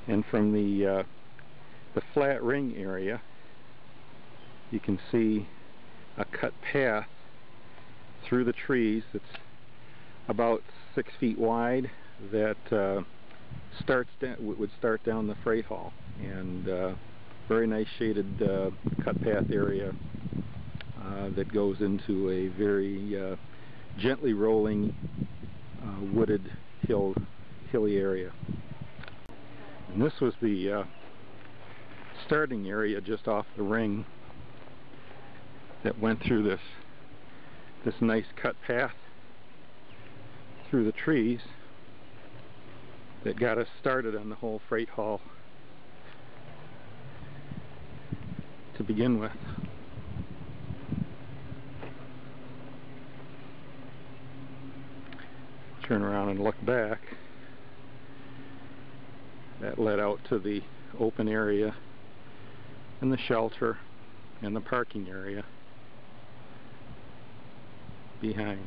And from the flat ring area, you can see a cut path through the trees that's about 6 feet wide that would start down the freight hall, and very nice shaded cut path area that goes into a very gently rolling wooded hilly area. And this was the starting area just off the ring that went through this nice cut path through the trees that got us started on the whole freight hall to begin with. Turn around and look back. That led out to the open area and the shelter and the parking area behind.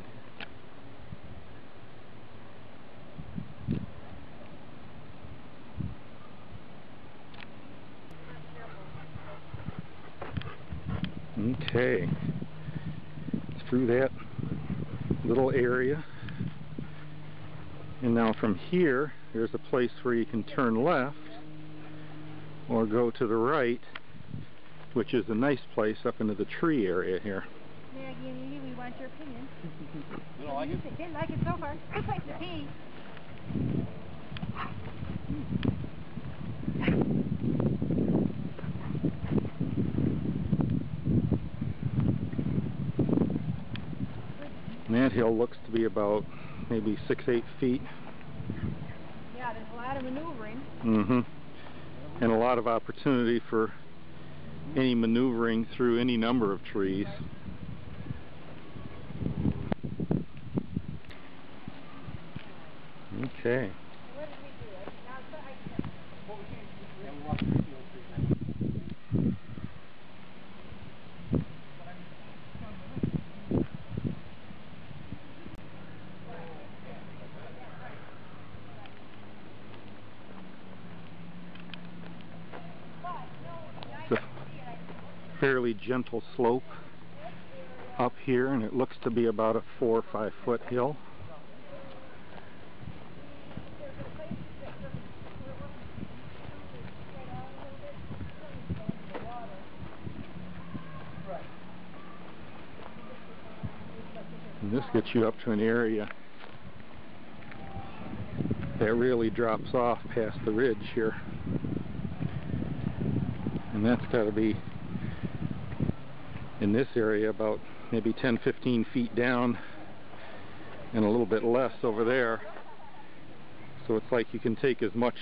Okay, through that little area, and now from here there's a place where you can turn left or go to the right, which is a nice place up into the tree area here. Maggie and Edie, we want your opinion. You don't like it? Didn't like it so far. Looks like the pea. And that hill looks to be about maybe 6-8 feet. Yeah, there's a lot of maneuvering. And a lot of opportunity for any maneuvering through any number of trees. Okay. What did we do? It's a fairly gentle slope up here, and it looks to be about a 4 or 5 foot hill. And this gets you up to an area that really drops off past the ridge here. And that's got to be, in this area, about maybe 10-15 feet down and a little bit less over there. So it's like you can take as much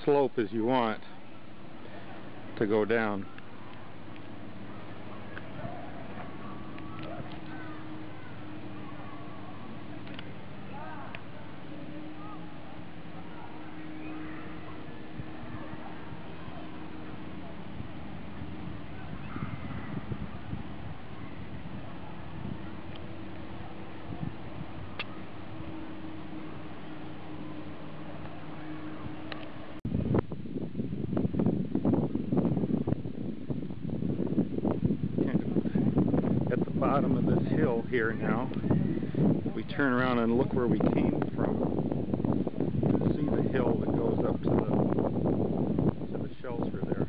slope as you want to go down. Bottom of this hill here now. We turn around and look where we came from. You can see the hill that goes up to the shelter there.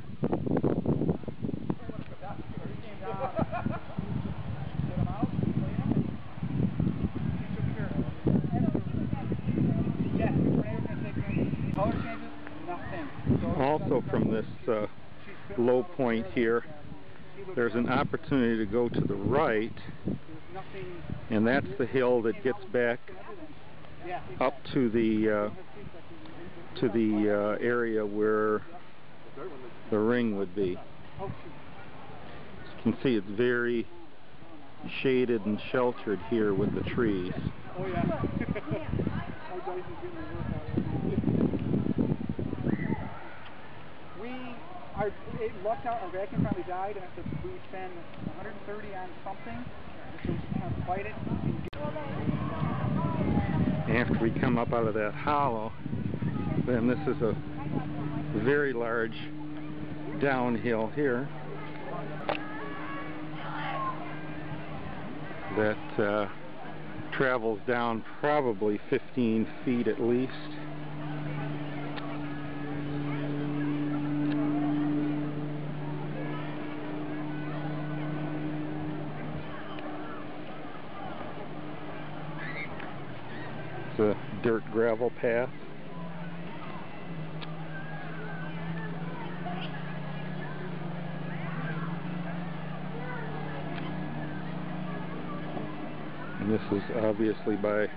Also from this low point here, there's an opportunity to go to the right, and that's the hill that gets back up to the area where the ring would be. As you can see, it's very shaded and sheltered here with the trees. Oh yeah. It lucked out, our vacuum finally died, and after we would spend $130 on something, so we kind of fight it. After we come up out of that hollow, then this is a very large downhill here that travels down probably 15 feet at least. It's a dirt gravel path. And this is obviously by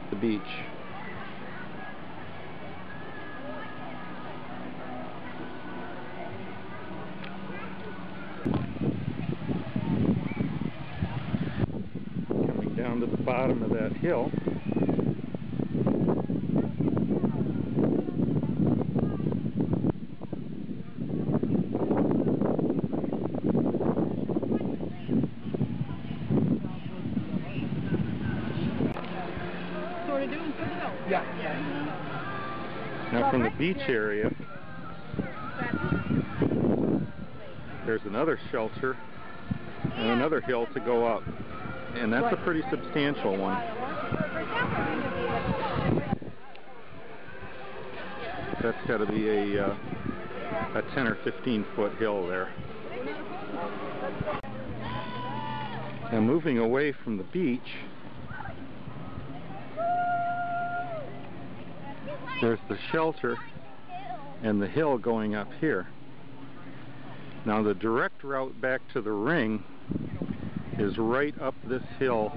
the beach. Coming down to the bottom of that hill. Yeah. Now from the beach area, there's another shelter and another hill to go up, and that's a pretty substantial one. That's got to be a 10 or 15 foot hill there. Now moving away from the beach, there's the shelter and the hill going up here. Now the direct route back to the ring is right up this hill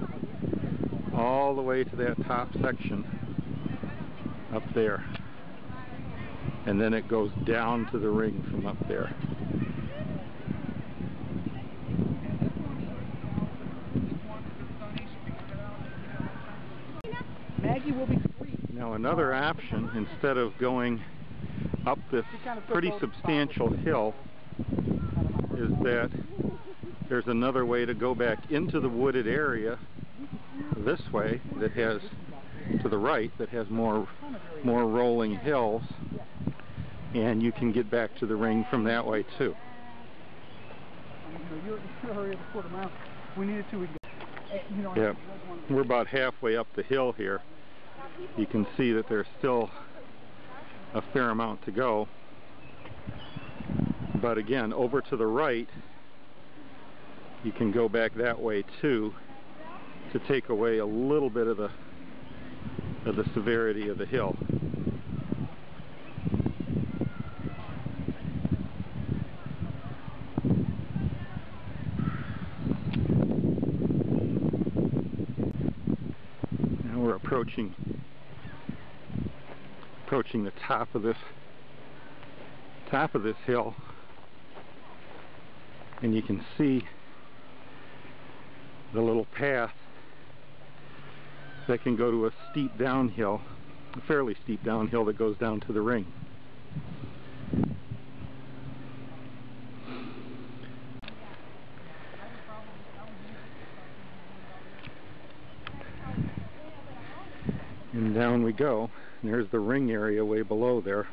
all the way to that top section up there. And then it goes down to the ring from up there. Maggie will be free. Now another option, instead of going up this pretty substantial hill, is that there's another way to go back into the wooded area this way that has, to the right, that has more rolling hills, and you can get back to the ring from that way too. We needed to. Yeah, we're about halfway up the hill here. You can see that there's still a fair amount to go. But again, over to the right, you can go back that way too, to take away a little bit of the severity of the hill. Now we're approaching the top of this hill, and you can see the little path that can go to a steep downhill, a fairly steep downhill that goes down to the ring. And down we go. There's the ring area way below there.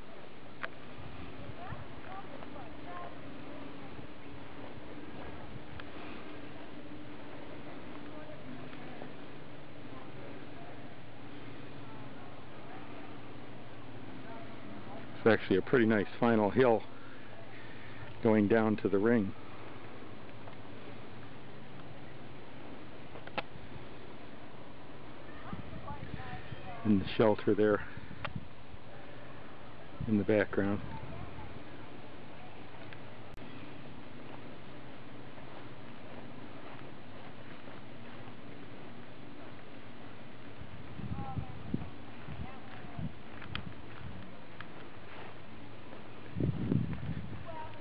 It's actually a pretty nice final hill going down to the ring. And the shelter there in the background.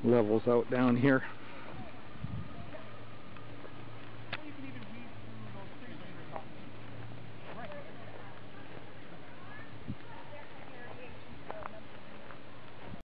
Levels out down here.